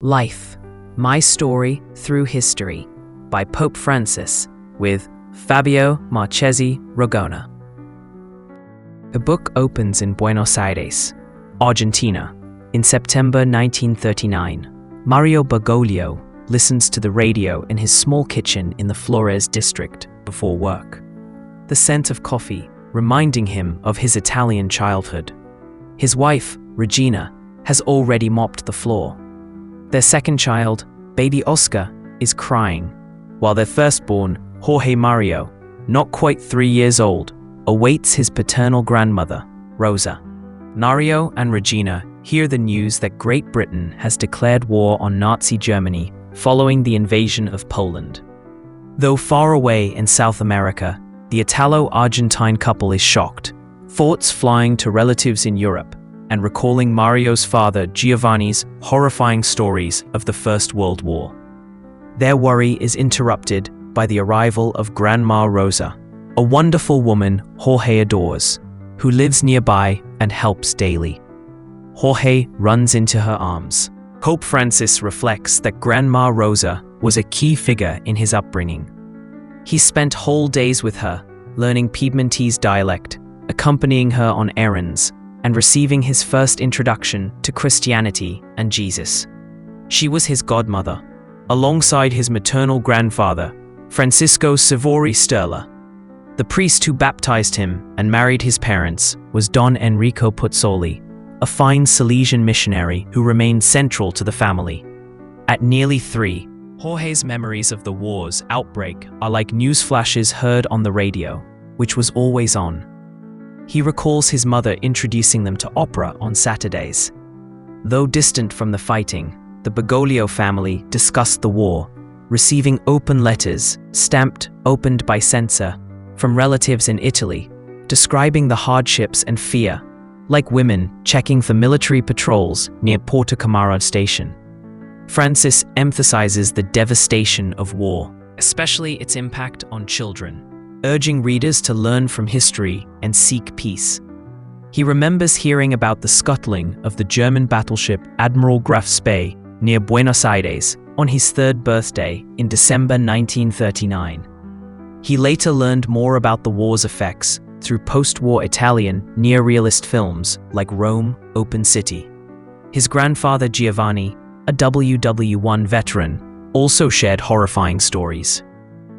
Life, My Story Through History by Pope Francis with Fabio Marchesi Rogona. The book opens in Buenos Aires, Argentina, in September 1939. Mario Bergoglio listens to the radio in his small kitchen in the Flores district before work. The scent of coffee reminding him of his Italian childhood. His wife, Regina, has already mopped the floor. Their second child, baby Oscar, is crying, while their firstborn, Jorge Mario, not quite 3 years old, awaits his paternal grandmother, Rosa. Mario and Regina hear the news that Great Britain has declared war on Nazi Germany following the invasion of Poland. Though far away in South America, the Italo-Argentine couple is shocked, thoughts flying to relatives in Europe and recalling Mario's father Giovanni's horrifying stories of the First World War. Their worry is interrupted by the arrival of Grandma Rosa, a wonderful woman Jorge adores, who lives nearby and helps daily. Jorge runs into her arms. Pope Francis reflects that Grandma Rosa was a key figure in his upbringing. He spent whole days with her, learning Piedmontese dialect, accompanying her on errands, and receiving his first introduction to Christianity and Jesus. She was his godmother, alongside his maternal grandfather, Francisco Sivori Sturla. The priest who baptized him and married his parents was Don Enrico Puzzoli, a fine Salesian missionary who remained central to the family. At nearly 3, Jorge's memories of the war's outbreak are like news flashes heard on the radio, which was always on. He recalls his mother introducing them to opera on Saturdays. Though distant from the fighting, the Bergoglio family discussed the war, receiving open letters, stamped "opened by censor," from relatives in Italy, describing the hardships and fear, like women checking for military patrols near Porto Camarada station. Francis emphasizes the devastation of war, especially its impact on children, urging readers to learn from history and seek peace. He remembers hearing about the scuttling of the German battleship Admiral Graf Spee near Buenos Aires on his 3rd birthday in December 1939. He later learned more about the war's effects through post-war Italian neorealist films like Rome, Open City. His grandfather Giovanni, a WW1 veteran, also shared horrifying stories.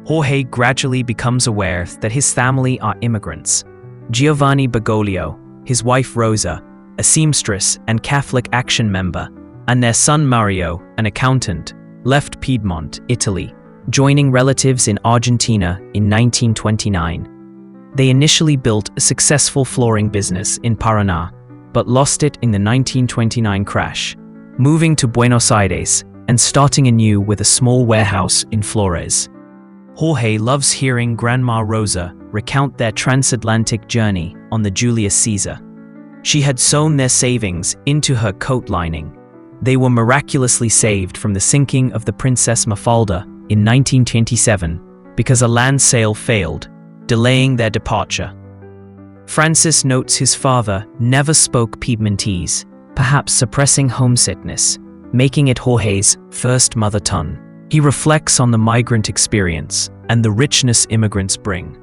Jorge gradually becomes aware that his family are immigrants. Giovanni Bergoglio, his wife Rosa, a seamstress and Catholic Action member, and their son Mario, an accountant, left Piedmont, Italy, joining relatives in Argentina in 1929. They initially built a successful flooring business in Paraná, but lost it in the 1929 crash, moving to Buenos Aires and starting anew with a small warehouse in Flores. Jorge loves hearing Grandma Rosa recount their transatlantic journey on the Julius Caesar. She had sewn their savings into her coat lining. They were miraculously saved from the sinking of the Princess Mafalda in 1927 because a land sail failed, delaying their departure. Francis notes his father never spoke Piedmontese, perhaps suppressing homesickness, making it Jorge's first mother tongue. He reflects on the migrant experience and the richness immigrants bring,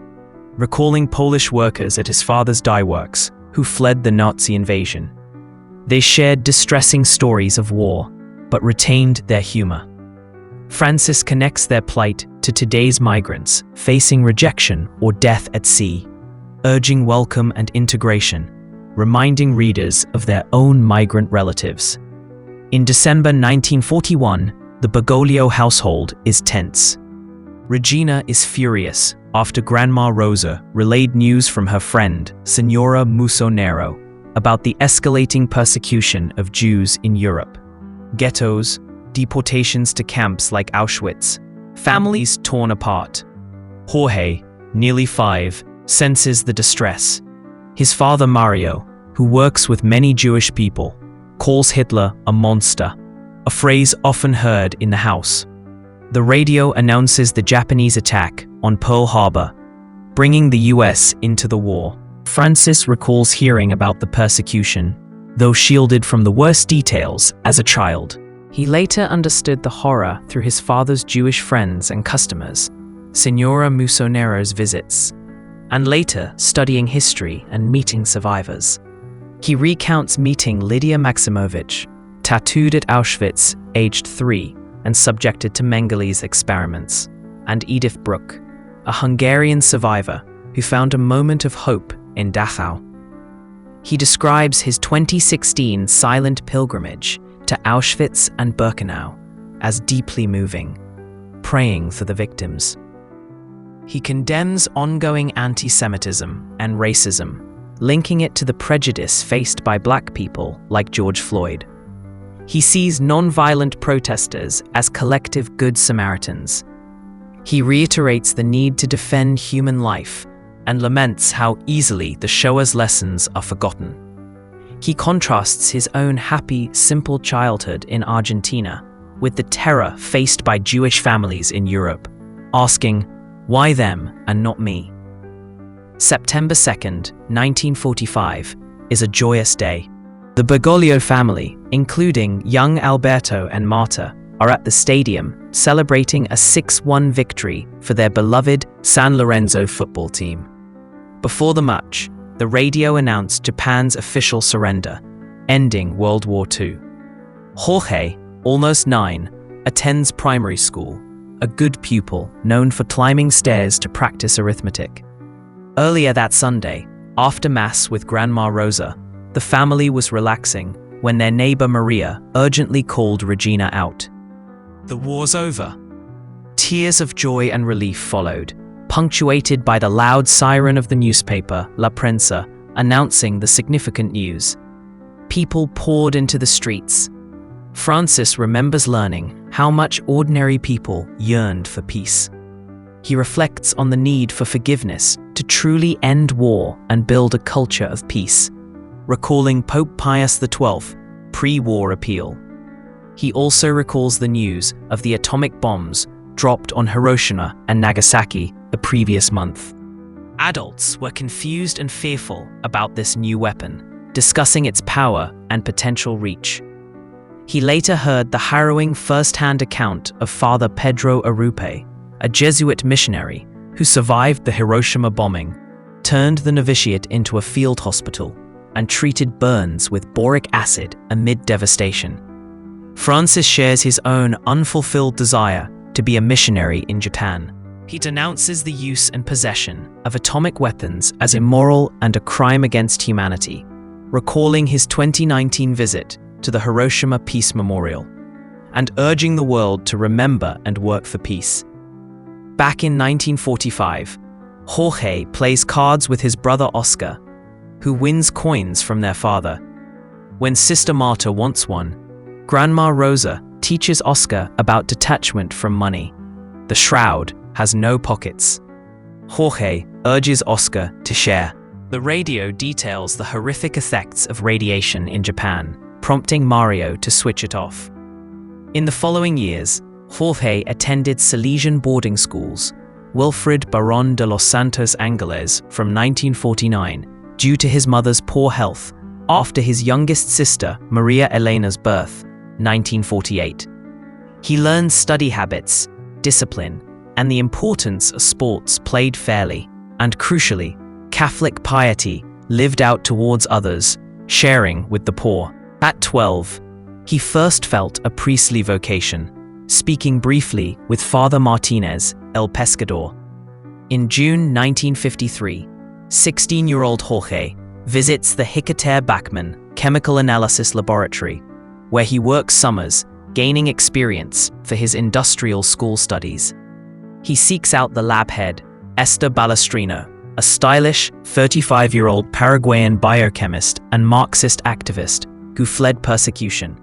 recalling Polish workers at his father's dye works who fled the Nazi invasion. They shared distressing stories of war, but retained their humor. Francis connects their plight to today's migrants facing rejection or death at sea, urging welcome and integration, reminding readers of their own migrant relatives. In December 1941, the Bergoglio household is tense. Regina is furious after Grandma Rosa relayed news from her friend, Signora Musonero, about the escalating persecution of Jews in Europe. Ghettos, deportations to camps like Auschwitz, families torn apart. Jorge, nearly 5, senses the distress. His father Mario, who works with many Jewish people, calls Hitler a monster, a phrase often heard in the house. The radio announces the Japanese attack on Pearl Harbor, bringing the US into the war. Francis recalls hearing about the persecution, though shielded from the worst details as a child. He later understood the horror through his father's Jewish friends and customers, Signora Musonero's visits, and later studying history and meeting survivors. He recounts meeting Lydia Maximovich, tattooed at Auschwitz, aged 3, and subjected to Mengelé's experiments, and Edith Bruck, a Hungarian survivor who found a moment of hope in Dachau. He describes his 2016 silent pilgrimage to Auschwitz and Birkenau as deeply moving, praying for the victims. He condemns ongoing anti-Semitism and racism, linking it to the prejudice faced by Black people like George Floyd. He sees non-violent protesters as collective Good Samaritans. He reiterates the need to defend human life and laments how easily the Shoah's lessons are forgotten. He contrasts his own happy, simple childhood in Argentina with the terror faced by Jewish families in Europe, asking, "Why them and not me?" September 2nd, 1945, is a joyous day. The Bergoglio family, including young Alberto and Marta, are at the stadium celebrating a 6-1 victory for their beloved San Lorenzo football team. Before the match, the radio announced Japan's official surrender, ending World War II. Jorge, almost 9, attends primary school, a good pupil known for climbing stairs to practice arithmetic. Earlier that Sunday, after Mass with Grandma Rosa, the family was relaxing when their neighbor Maria urgently called Regina out. "The war's over." Tears of joy and relief followed, punctuated by the loud siren of the newspaper, La Prensa, announcing the significant news. People poured into the streets. Francis remembers learning how much ordinary people yearned for peace. He reflects on the need for forgiveness to truly end war and build a culture of peace, recalling Pope Pius XII's pre-war appeal. He also recalls the news of the atomic bombs dropped on Hiroshima and Nagasaki the previous month. Adults were confused and fearful about this new weapon, discussing its power and potential reach. He later heard the harrowing first-hand account of Father Pedro Arupe, a Jesuit missionary who survived the Hiroshima bombing, turned the novitiate into a field hospital, and treated burns with boric acid amid devastation. Francis shares his own unfulfilled desire to be a missionary in Japan. He denounces the use and possession of atomic weapons as immoral and a crime against humanity, recalling his 2019 visit to the Hiroshima Peace Memorial, and urging the world to remember and work for peace. Back in 1945, Jorge plays cards with his brother Oscar, who wins coins from their father. When Sister Marta wants one, Grandma Rosa teaches Oscar about detachment from money. The shroud has no pockets. Jorge urges Oscar to share. The radio details the horrific effects of radiation in Japan, prompting Mario to switch it off. In the following years, Jorge attended Salesian boarding schools, Wilfrid Barón de los Santos Ángeles from 1949, due to his mother's poor health, after his youngest sister Maria Elena's birth, 1948. He learned study habits, discipline, and the importance of sports played fairly, and crucially, Catholic piety lived out towards others, sharing with the poor. At 12, he first felt a priestly vocation, speaking briefly with Father Martinez, El Pescador. In June 1953, 16-year-old Jorge visits the Hicketer-Bachmann Chemical Analysis Laboratory, where he works summers, gaining experience for his industrial school studies. He seeks out the lab head, Esther Ballestrino, a stylish, 35-year-old Paraguayan biochemist and Marxist activist who fled persecution.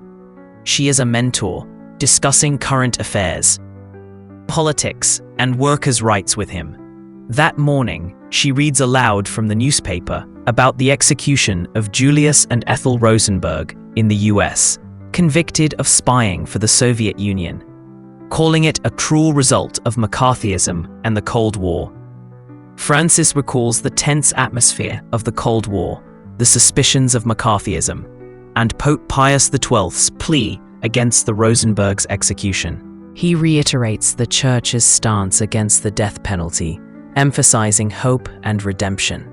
She is a mentor, discussing current affairs, politics, and workers' rights with him. That morning, she reads aloud from the newspaper about the execution of Julius and Ethel Rosenberg in the US, convicted of spying for the Soviet Union, calling it a cruel result of McCarthyism and the Cold War. Francis recalls the tense atmosphere of the Cold War, the suspicions of McCarthyism, and Pope Pius XII's plea against the Rosenberg's execution. He reiterates the Church's stance against the death penalty, emphasizing hope and redemption.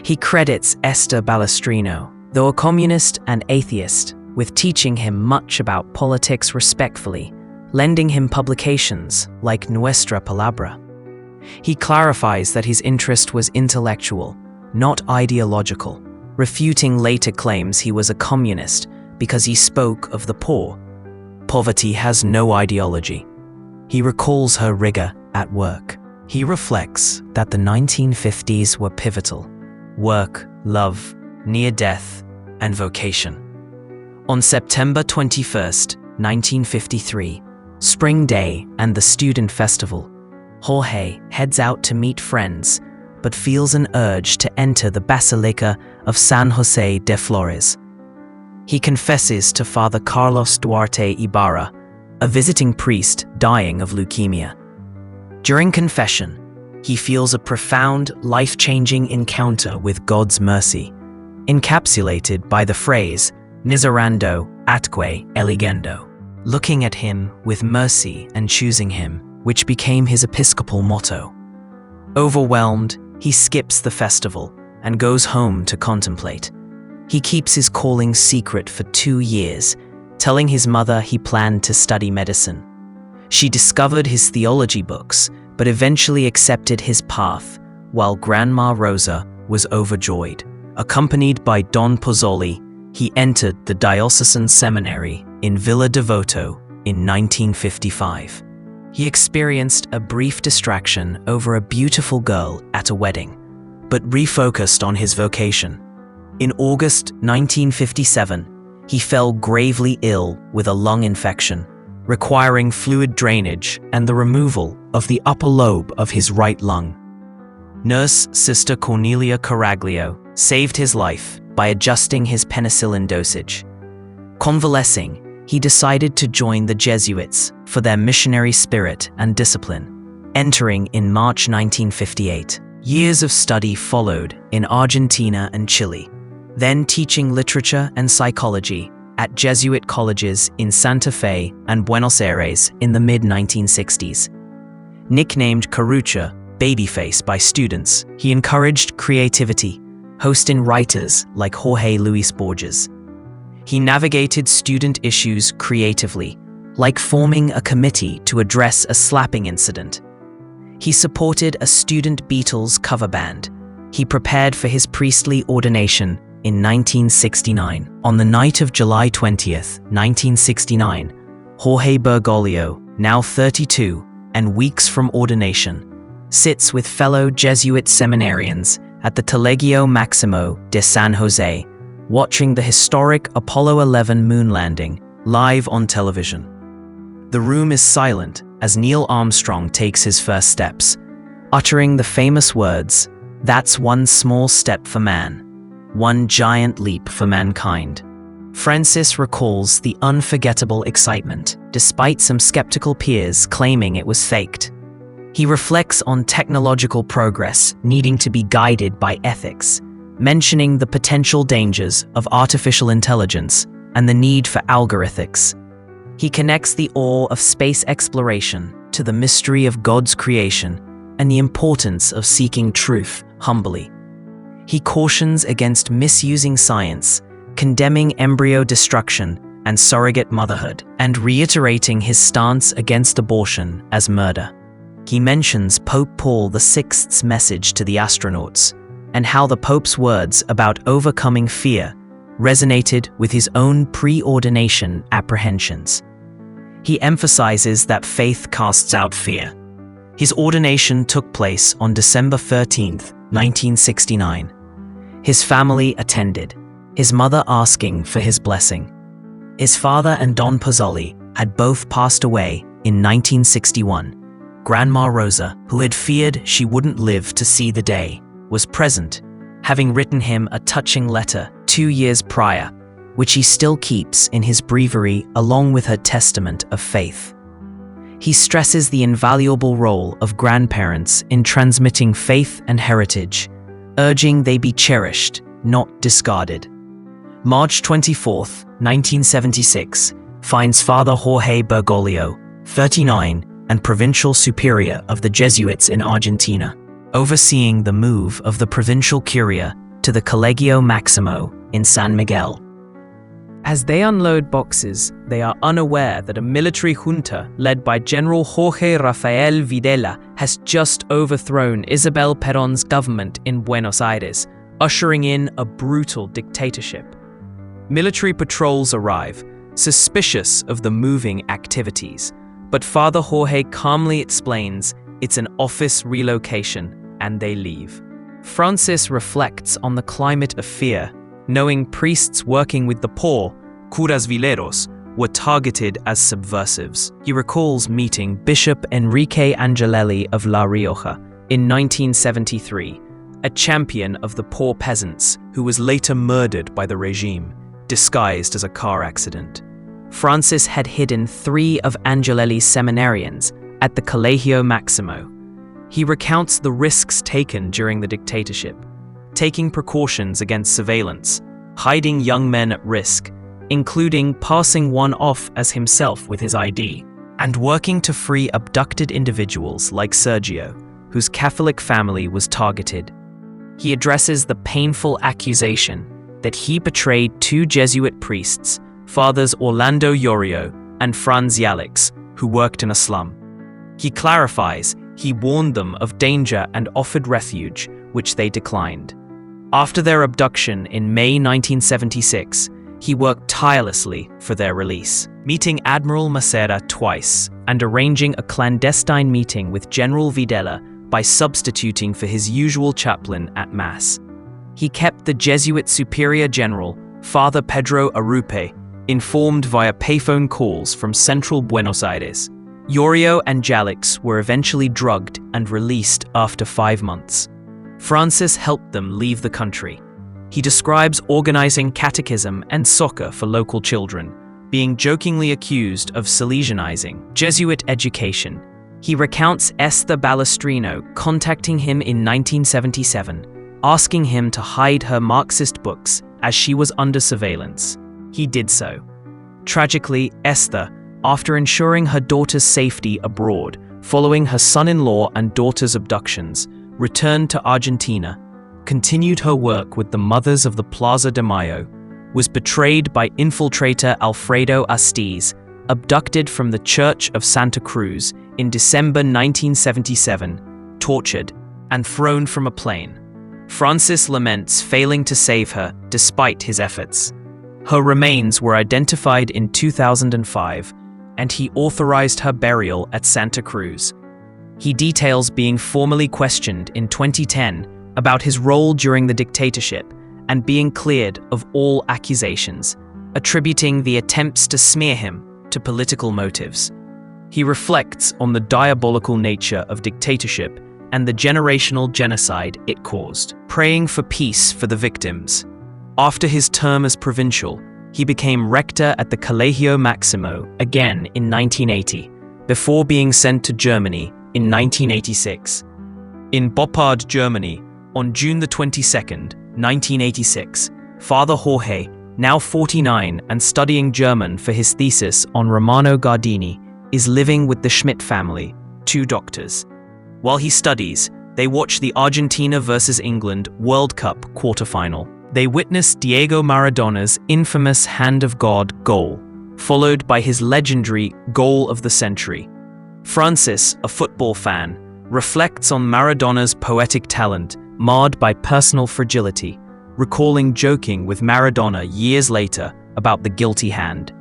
He credits Esther Ballestrino, though a communist and atheist, with teaching him much about politics respectfully, lending him publications like Nuestra Palabra. He clarifies that his interest was intellectual, not ideological, refuting later claims he was a communist because he spoke of the poor. Poverty has no ideology. He recalls her rigor at work. He reflects that the 1950s were pivotal: work, love, near death, and vocation. On September 21st, 1953, Spring Day and the Student Festival, Jorge heads out to meet friends, but feels an urge to enter the Basilica of San José de Flores. He confesses to Father Carlos Duarte Ibarra, a visiting priest dying of leukemia. During confession, he feels a profound, life-changing encounter with God's mercy, encapsulated by the phrase, Miserando atque eligendo, looking at him with mercy and choosing him, which became his episcopal motto. Overwhelmed, he skips the festival and goes home to contemplate. He keeps his calling secret for 2 years, telling his mother he planned to study medicine. She discovered his theology books, but eventually accepted his path, while Grandma Rosa was overjoyed. Accompanied by Don Pozzoli, he entered the diocesan seminary in Villa Devoto in 1955. He experienced a brief distraction over a beautiful girl at a wedding, but refocused on his vocation. In August 1957, he fell gravely ill with a lung infection, requiring fluid drainage and the removal of the upper lobe of his right lung. Nurse Sister Cornelia Caraglio saved his life by adjusting his penicillin dosage. Convalescing, he decided to join the Jesuits for their missionary spirit and discipline, entering in March 1958. Years of study followed in Argentina and Chile, then teaching literature and psychology at Jesuit colleges in Santa Fe and Buenos Aires in the mid-1960s. Nicknamed Carucha, Babyface by students, he encouraged creativity, hosting writers like Jorge Luis Borges. He navigated student issues creatively, like forming a committee to address a slapping incident. He supported a student Beatles cover band. He prepared for his priestly ordination in 1969. On the night of July 20th, 1969, Jorge Bergoglio, now 32 and weeks from ordination, sits with fellow Jesuit seminarians at the Colegio Maximo de San Jose, watching the historic Apollo 11 moon landing live on television. The room is silent as Neil Armstrong takes his first steps, uttering the famous words, "That's one small step for man, one giant leap for mankind." Francis recalls the unforgettable excitement, despite some skeptical peers claiming it was faked. He reflects on technological progress needing to be guided by ethics, mentioning the potential dangers of artificial intelligence and the need for algorithms. He connects the awe of space exploration to the mystery of God's creation and the importance of seeking truth humbly. He cautions against misusing science, condemning embryo destruction and surrogate motherhood, and reiterating his stance against abortion as murder. He mentions Pope Paul VI's message to the astronauts, and how the Pope's words about overcoming fear resonated with his own pre-ordination apprehensions. He emphasizes that faith casts out fear. His ordination took place on December 13th, 1969. His family attended, his mother asking for his blessing. His father and Don Pozzoli had both passed away in 1961. Grandma Rosa, who had feared she wouldn't live to see the day, was present, having written him a touching letter 2 years prior, which he still keeps in his breviary along with her testament of faith. He stresses the invaluable role of grandparents in transmitting faith and heritage, urging they be cherished, not discarded. March 24, 1976, finds Father Jorge Bergoglio, 39, and provincial superior of the Jesuits in Argentina, overseeing the move of the provincial curia to the Colegio Maximo in San Miguel. As they unload boxes, they are unaware that a military junta led by General Jorge Rafael Videla has just overthrown Isabel Perón's government in Buenos Aires, ushering in a brutal dictatorship. Military patrols arrive, suspicious of the moving activities, but Father Jorge calmly explains it's an office relocation and they leave. Francis reflects on the climate of fear, knowing priests working with the poor, curas villeros, were targeted as subversives. He recalls meeting Bishop Enrique Angelelli of La Rioja in 1973, a champion of the poor peasants who was later murdered by the regime, disguised as a car accident. Francis had hidden 3 of Angelelli's seminarians at the Colegio Maximo. He recounts the risks taken during the dictatorship, taking precautions against surveillance, hiding young men at risk, including passing one off as himself with his ID, and working to free abducted individuals like Sergio, whose Catholic family was targeted. He addresses the painful accusation that he betrayed 2 Jesuit priests, Fathers Orlando Yorio and Franz Yalix, who worked in a slum. He clarifies he warned them of danger and offered refuge, which they declined. After their abduction in May 1976, he worked tirelessly for their release, meeting Admiral Macera twice and arranging a clandestine meeting with General Videla by substituting for his usual chaplain at Mass. He kept the Jesuit Superior General, Father Pedro Arupe, informed via payphone calls from central Buenos Aires. Yorio and Jalix were eventually drugged and released after 5 months. Francis helped them leave the country. He describes organizing catechism and soccer for local children, being jokingly accused of Salesianizing Jesuit education. He recounts Esther Ballestrino contacting him in 1977, asking him to hide her Marxist books as she was under surveillance. He did so. Tragically, Esther, after ensuring her daughter's safety abroad following her son-in-law and daughter's abductions, returned to Argentina, continued her work with the Mothers of the Plaza de Mayo, was betrayed by infiltrator Alfredo Astiz, abducted from the Church of Santa Cruz in December 1977, tortured, and thrown from a plane. Francis laments failing to save her despite his efforts. Her remains were identified in 2005, and he authorized her burial at Santa Cruz. He details being formally questioned in 2010 about his role during the dictatorship and being cleared of all accusations, attributing the attempts to smear him to political motives. He reflects on the diabolical nature of dictatorship and the generational genocide it caused, praying for peace for the victims. After his term as provincial, he became rector at the Colegio Maximo again in 1980, before being sent to Germany in 1986. In Boppard, Germany, on June 22, 1986, Father Jorge, now 49 and studying German for his thesis on Romano Guardini, is living with the Schmidt family, 2 doctors. While he studies, they watch the Argentina versus England World Cup quarterfinal. They witness Diego Maradona's infamous Hand of God goal, followed by his legendary goal of the century. Francis, a football fan, reflects on Maradona's poetic talent, marred by personal fragility, recalling joking with Maradona years later about the guilty hand.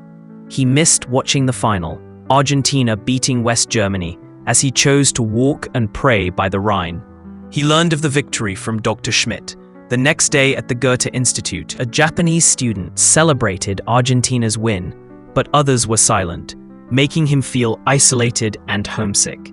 He missed watching the final, Argentina beating West Germany, as he chose to walk and pray by the Rhine. He learned of the victory from Dr. Schmidt. The next day at the Goethe Institute, a Japanese student celebrated Argentina's win, but others were silent, making him feel isolated and homesick.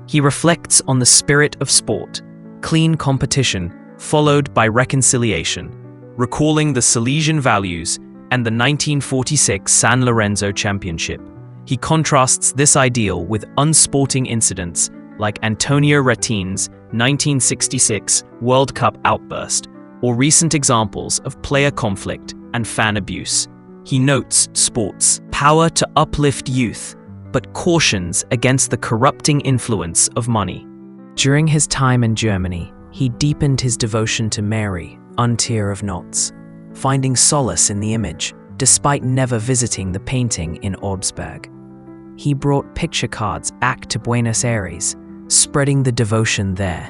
He reflects on the spirit of sport, clean competition, followed by reconciliation, recalling the Salesian values and the 1946 San Lorenzo Championship. He contrasts this ideal with unsporting incidents like Antonio Rettine's 1966 World Cup outburst, or recent examples of player conflict and fan abuse. He notes sports' power to uplift youth, but cautions against the corrupting influence of money. During his time in Germany, he deepened his devotion to Mary, Untier of Knots, finding solace in the image, despite never visiting the painting in Augsburg. He brought picture cards back to Buenos Aires, spreading the devotion there.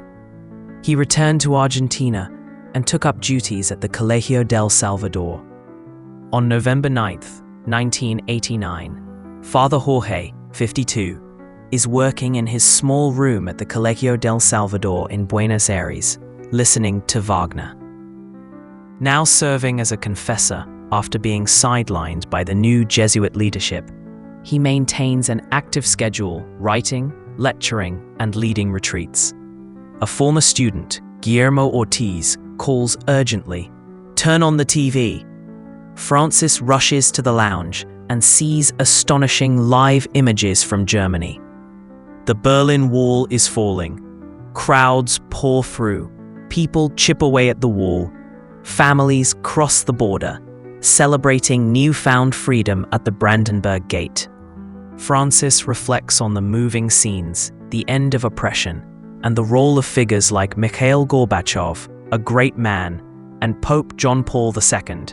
He returned to Argentina and took up duties at the Colegio del Salvador. On November 9, 1989, Father Jorge, 52, is working in his small room at the Colegio del Salvador in Buenos Aires, listening to Wagner. Now serving as a confessor after being sidelined by the new Jesuit leadership, he maintains an active schedule, writing, lecturing, and leading retreats. A former student, Guillermo Ortiz, calls urgently, "Turn on the TV." Francis rushes to the lounge and sees astonishing live images from Germany. The Berlin Wall is falling. Crowds pour through. People chip away at the wall. Families cross the border, celebrating newfound freedom at the Brandenburg Gate. Francis reflects on the moving scenes, the end of oppression, and the role of figures like Mikhail Gorbachev, a great man, and Pope John Paul II,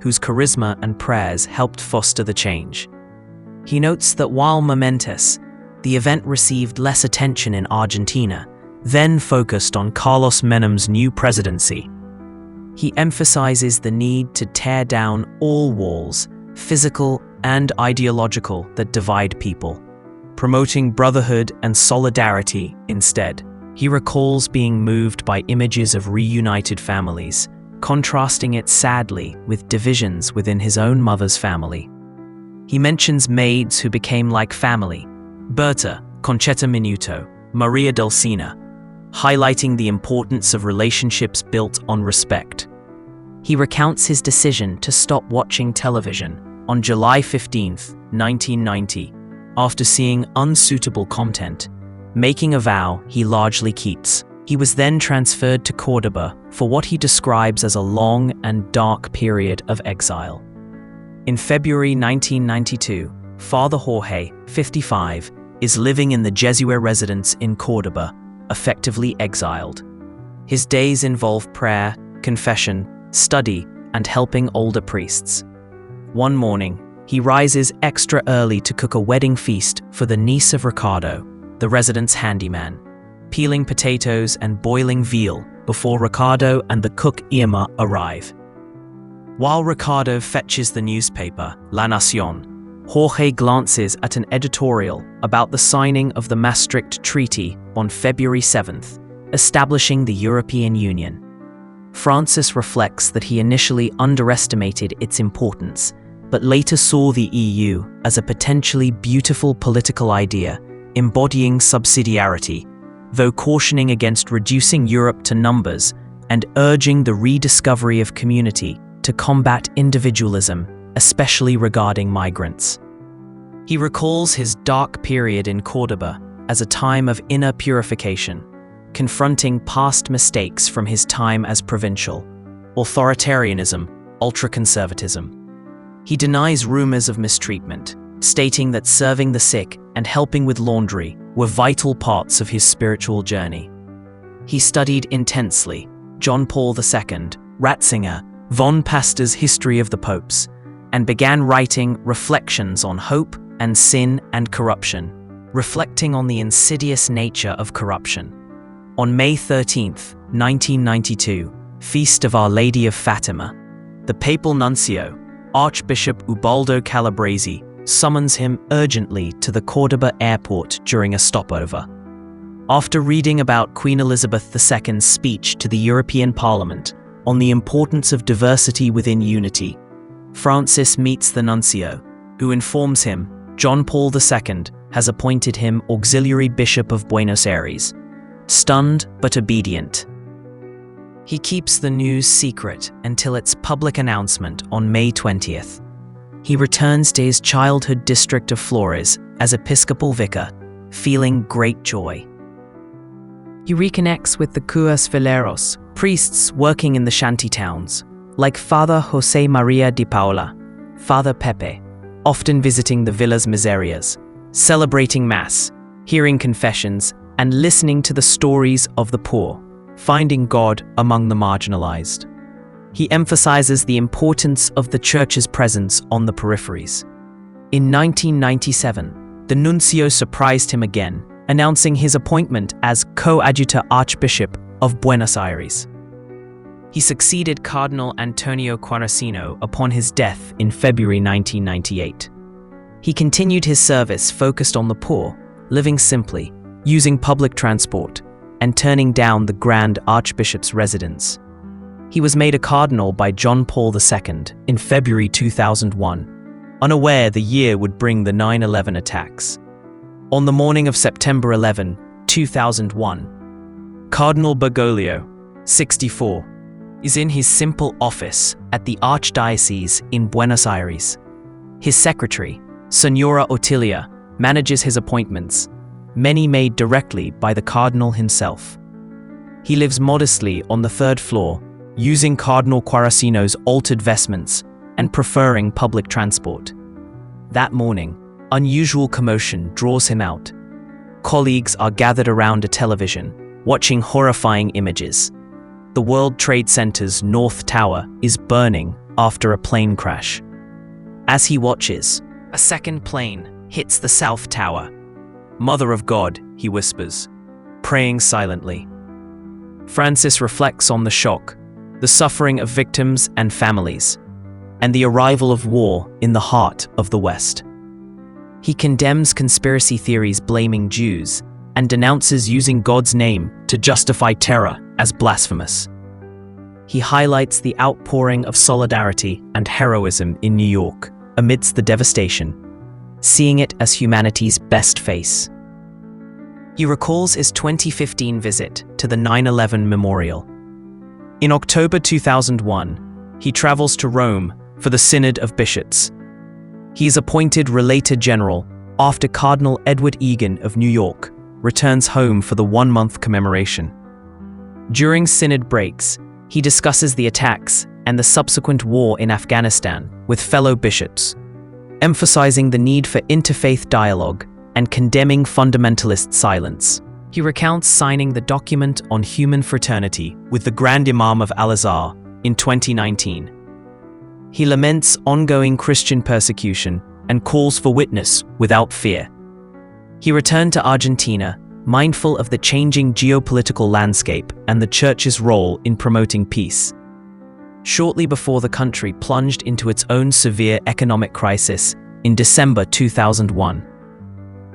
whose charisma and prayers helped foster the change. He notes that while momentous, the event received less attention in Argentina, then focused on Carlos Menem's new presidency. He emphasizes the need to tear down all walls, physical and ideological, that divide people, promoting brotherhood and solidarity instead. He recalls being moved by images of reunited families, contrasting it sadly with divisions within his own mother's family. He mentions maids who became like family: Berta, Conchetta Minuto, Maria Dulcina, highlighting the importance of relationships built on respect. He recounts his decision to stop watching television on July 15, 1990, after seeing unsuitable content, making a vow he largely keeps. He was then transferred to Cordoba for what he describes as a long and dark period of exile. In February 1992, Father Jorge, 55, is living in the Jesuit residence in Cordoba, effectively exiled. His days involve prayer, confession, study, and helping older priests. One morning, he rises extra early to cook a wedding feast for the niece of Ricardo, the resident's handyman, peeling potatoes and boiling veal before Ricardo and the cook Irma arrive. While Ricardo fetches the newspaper, La Nación, Jorge glances at an editorial about the signing of the Maastricht Treaty on February 7th, establishing the European Union. Francis reflects that he initially underestimated its importance, but later saw the EU as a potentially beautiful political idea, embodying subsidiarity, though cautioning against reducing Europe to numbers and urging the rediscovery of community to combat individualism, especially regarding migrants. He recalls his dark period in Cordoba as a time of inner purification, confronting past mistakes from his time as provincial, authoritarianism, ultra-conservatism. He denies rumors of mistreatment, stating that serving the sick and helping with laundry were vital parts of his spiritual journey. He studied intensely John Paul II, Ratzinger, von Paster's History of the Popes, and began writing reflections on hope and sin and corruption, reflecting on the insidious nature of corruption. On May 13, 1992, Feast of Our Lady of Fatima, the papal nuncio, Archbishop Ubaldo Calabresi, summons him urgently to the Cordoba airport during a stopover. After reading about Queen Elizabeth II's speech to the European Parliament on the importance of diversity within unity, Francis meets the nuncio, who informs him John Paul II has appointed him Auxiliary Bishop of Buenos Aires. Stunned but obedient, he keeps the news secret until its public announcement on May 20th. He returns to his childhood district of Flores as Episcopal vicar, feeling great joy. He reconnects with the curas veleros, priests working in the shanty towns, like Father José María de Paula, Father Pepe, often visiting the villas miserias, celebrating Mass, hearing confessions, and listening to the stories of the poor, finding God among the marginalized. He emphasizes the importance of the Church's presence on the peripheries. In 1997, the nuncio surprised him again, announcing his appointment as coadjutor Archbishop of Buenos Aires. He succeeded Cardinal Antonio Quaracino upon his death in February 1998. He continued his service focused on the poor, living simply, using public transport, and turning down the Grand Archbishop's residence. He was made a cardinal by John Paul II in February 2001, unaware the year would bring the 9/11 attacks. On the morning of September 11, 2001, Cardinal Bergoglio, 64, is in his simple office at the Archdiocese in Buenos Aires. His secretary, Senora Otilia, manages his appointments, many made directly by the cardinal himself. He lives modestly on the third floor, using Cardinal Quaracino's altered vestments and preferring public transport. That morning, unusual commotion draws him out. Colleagues are gathered around a television, watching horrifying images. The World Trade Center's North Tower is burning after a plane crash. As he watches, a second plane hits the South Tower. "Mother of God," he whispers, praying silently. Francis reflects on the shock, the suffering of victims and families, and the arrival of war in the heart of the West. He condemns conspiracy theories blaming Jews and denounces using God's name to justify terror as blasphemous. He highlights the outpouring of solidarity and heroism in New York amidst the devastation, seeing it as humanity's best face. He recalls his 2015 visit to the 9/11 memorial. In October 2001, he travels to Rome for the Synod of Bishops. He is appointed Relator General after Cardinal Edward Egan of New York returns home for the one-month commemoration. During Synod breaks, he discusses the attacks and the subsequent war in Afghanistan with fellow bishops, emphasizing the need for interfaith dialogue and condemning fundamentalist silence. He recounts signing the document on human fraternity with the Grand Imam of Al-Azhar in 2019. He laments ongoing Christian persecution and calls for witness without fear. He returned to Argentina, mindful of the changing geopolitical landscape and the Church's role in promoting peace. Shortly before the country plunged into its own severe economic crisis in December 2001.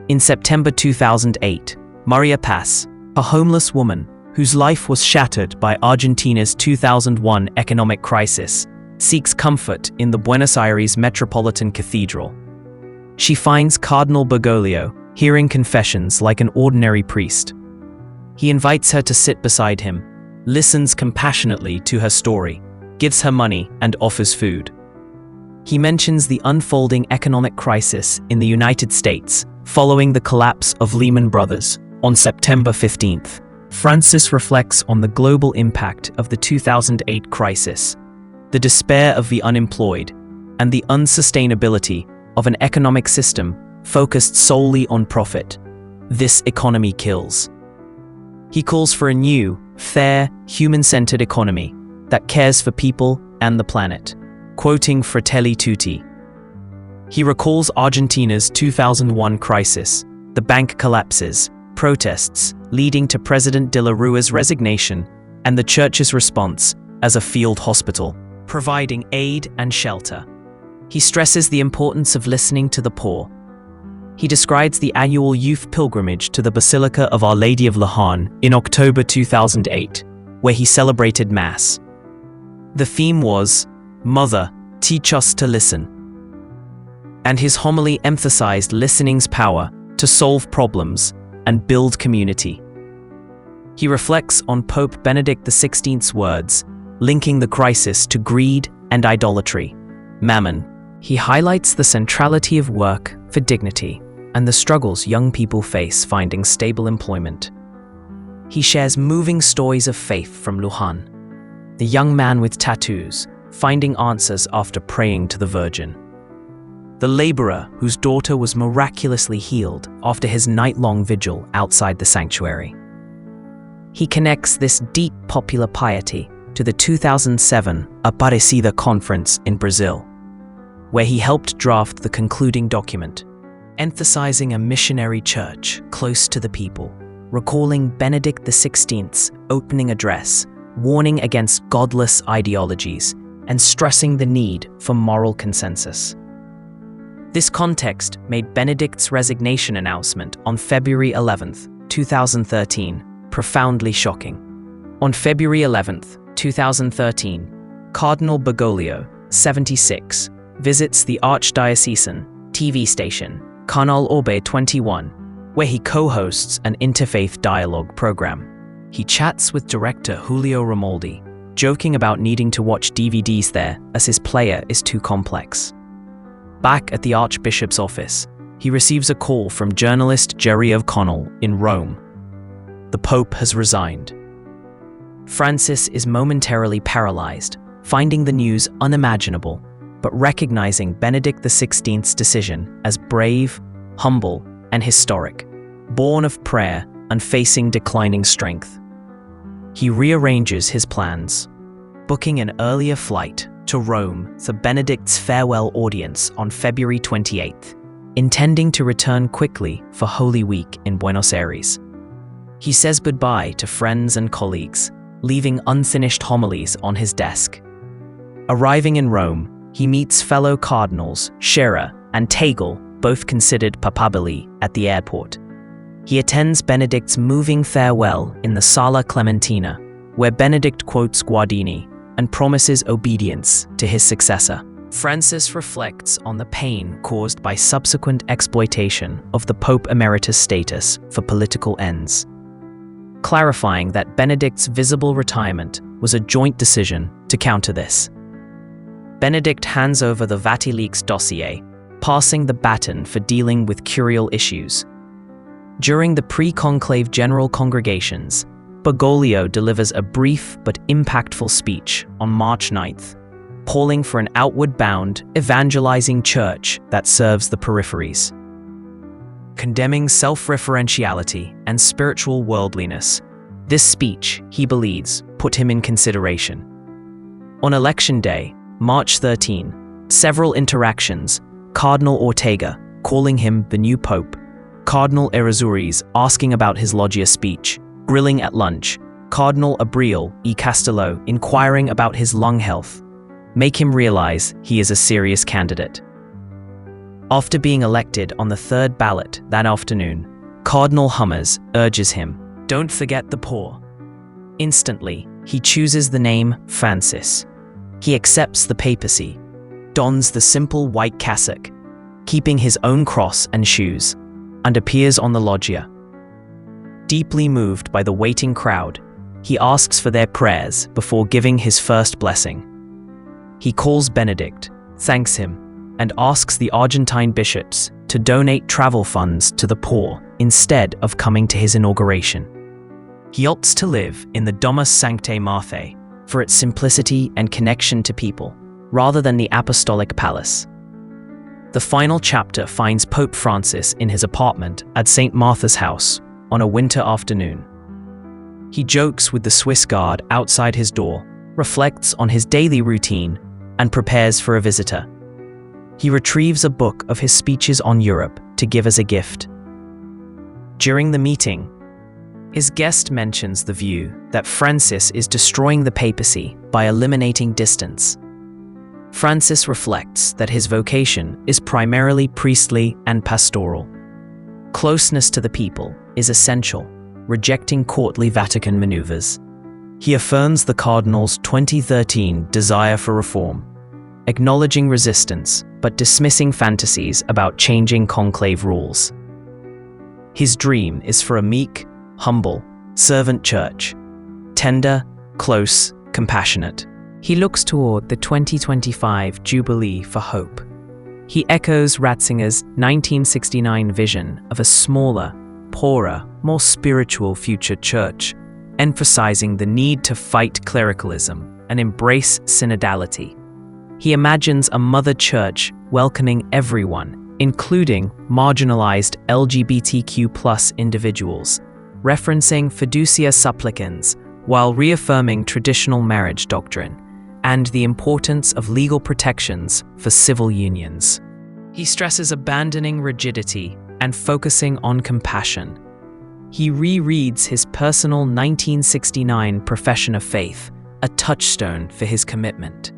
In September 2008, Maria Paz, a homeless woman whose life was shattered by Argentina's 2001 economic crisis, seeks comfort in the Buenos Aires Metropolitan Cathedral. She finds Cardinal Bergoglio hearing confessions like an ordinary priest. He invites her to sit beside him, listens compassionately to her story, gives her money, and offers food. He mentions the unfolding economic crisis in the United States following the collapse of Lehman Brothers on September 15th. Francis reflects on the global impact of the 2008 crisis, the despair of the unemployed, and the unsustainability of an economic system focused solely on profit. This economy kills. He calls for a new, fair, human-centered economy that cares for people and the planet, quoting Fratelli Tutti. He recalls Argentina's 2001 crisis, the bank collapses, protests leading to President de la Rua's resignation, and the Church's response as a field hospital, providing aid and shelter. He stresses the importance of listening to the poor. He describes the annual youth pilgrimage to the Basilica of Our Lady of Luján in October 2008, where he celebrated Mass. The theme was, "Mother, teach us to listen." And his homily emphasized listening's power to solve problems and build community. He reflects on Pope Benedict XVI's words, linking the crisis to greed and idolatry, mammon. He highlights the centrality of work for dignity and the struggles young people face finding stable employment. He shares moving stories of faith from Luján, the young man with tattoos finding answers after praying to the Virgin. the laborer whose daughter was miraculously healed after his night-long vigil outside the sanctuary. He connects this deep popular piety to the 2007 Aparecida conference in Brazil, where he helped draft the concluding document, emphasizing a missionary church close to the people, recalling Benedict XVI's opening address, warning against godless ideologies, and stressing the need for moral consensus. This context made Benedict's resignation announcement on February 11, 2013, profoundly shocking. On February 11, 2013, Cardinal Bergoglio, 76, visits the Archdiocesan TV station, Canal Orbe 21, where he co-hosts an interfaith dialogue program. He chats with director Julio Romaldi, joking about needing to watch DVDs there as his player is too complex. Back at the Archbishop's office, he receives a call from journalist Jerry O'Connell in Rome. The Pope has resigned. Francis is momentarily paralyzed, finding the news unimaginable, but recognizing Benedict XVI's decision as brave, humble, and historic, born of prayer and facing declining strength. He rearranges his plans, booking an earlier flight to Rome for Benedict's farewell audience on February 28, intending to return quickly for Holy Week in Buenos Aires. He says goodbye to friends and colleagues, leaving unfinished homilies on his desk. Arriving in Rome, he meets fellow cardinals Scherer and Tagle, both considered papabili, at the airport. He attends Benedict's moving farewell in the Sala Clementina, where Benedict quotes Guardini and promises obedience to his successor. Francis reflects on the pain caused by subsequent exploitation of the Pope Emeritus status for political ends, clarifying that Benedict's visible retirement was a joint decision to counter this. Benedict hands over the WikiLeaks dossier, passing the baton for dealing with curial issues. During the pre-conclave general congregations, Bergoglio delivers a brief but impactful speech on March 9th, calling for an outward-bound, evangelizing church that serves the peripheries. Condemning self-referentiality and spiritual worldliness, this speech, he believes, put him in consideration. On election day, March 13, several interactions, Cardinal Ortega calling him the new pope, Cardinal Errázuriz asking about his Loggia speech, grilling at lunch, Cardinal Abril y Castillo inquiring about his lung health, make him realize he is a serious candidate. After being elected on the third ballot that afternoon, Cardinal Hummers urges him, "Don't forget the poor." Instantly, he chooses the name Francis. He accepts the papacy, dons the simple white cassock, keeping his own cross and shoes, and appears on the loggia. Deeply moved by the waiting crowd, he asks for their prayers before giving his first blessing. He calls Benedict, thanks him, and asks the Argentine bishops to donate travel funds to the poor instead of coming to his inauguration. He opts to live in the Domus Sanctae Marthae for its simplicity and connection to people, rather than the apostolic palace. The final chapter finds Pope Francis in his apartment at St. Martha's House on a winter afternoon. He jokes with the Swiss guard outside his door, reflects on his daily routine, and prepares for a visitor. He retrieves a book of his speeches on Europe to give as a gift. During the meeting, his guest mentions the view that Francis is destroying the papacy by eliminating distance. Francis reflects that his vocation is primarily priestly and pastoral. Closeness to the people is essential, rejecting courtly Vatican maneuvers. He affirms the Cardinal's 2013 desire for reform, acknowledging resistance but dismissing fantasies about changing conclave rules. His dream is for a meek, humble, servant church, tender, close, compassionate. He looks toward the 2025 Jubilee for hope. He echoes Ratzinger's 1969 vision of a smaller, poorer, more spiritual future church, emphasizing the need to fight clericalism and embrace synodality. He imagines a mother church welcoming everyone, including marginalized LGBTQ+ individuals, referencing fiducia supplicans while reaffirming traditional marriage doctrine and the importance of legal protections for civil unions. He stresses abandoning rigidity and focusing on compassion. He rereads his personal 1969 profession of faith, a touchstone for his commitment.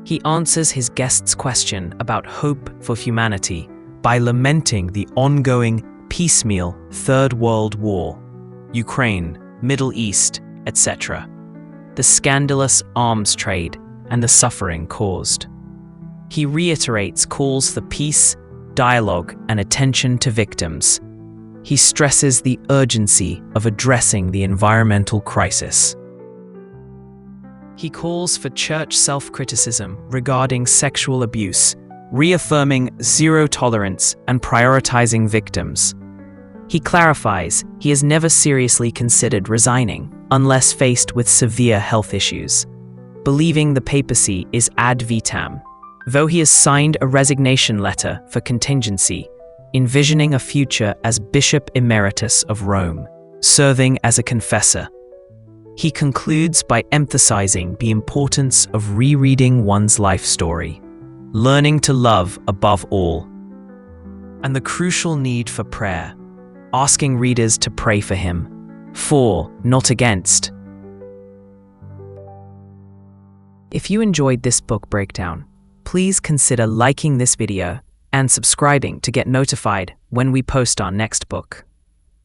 He answers his guest's question about hope for humanity by lamenting the ongoing piecemeal Third World War, Ukraine, Middle East, etc., the scandalous arms trade, and the suffering caused. He reiterates calls for peace, dialogue, and attention to victims. He stresses the urgency of addressing the environmental crisis. He calls for church self-criticism regarding sexual abuse, reaffirming zero tolerance and prioritizing victims. He clarifies he has never seriously considered resigning unless faced with severe health issues, believing the papacy is ad vitam, though he has signed a resignation letter for contingency, envisioning a future as Bishop Emeritus of Rome, serving as a confessor. He concludes by emphasizing the importance of rereading one's life story, learning to love above all, and the crucial need for prayer, asking readers to pray for him, for, not against. If you enjoyed this book breakdown, please consider liking this video and subscribing to get notified when we post our next book.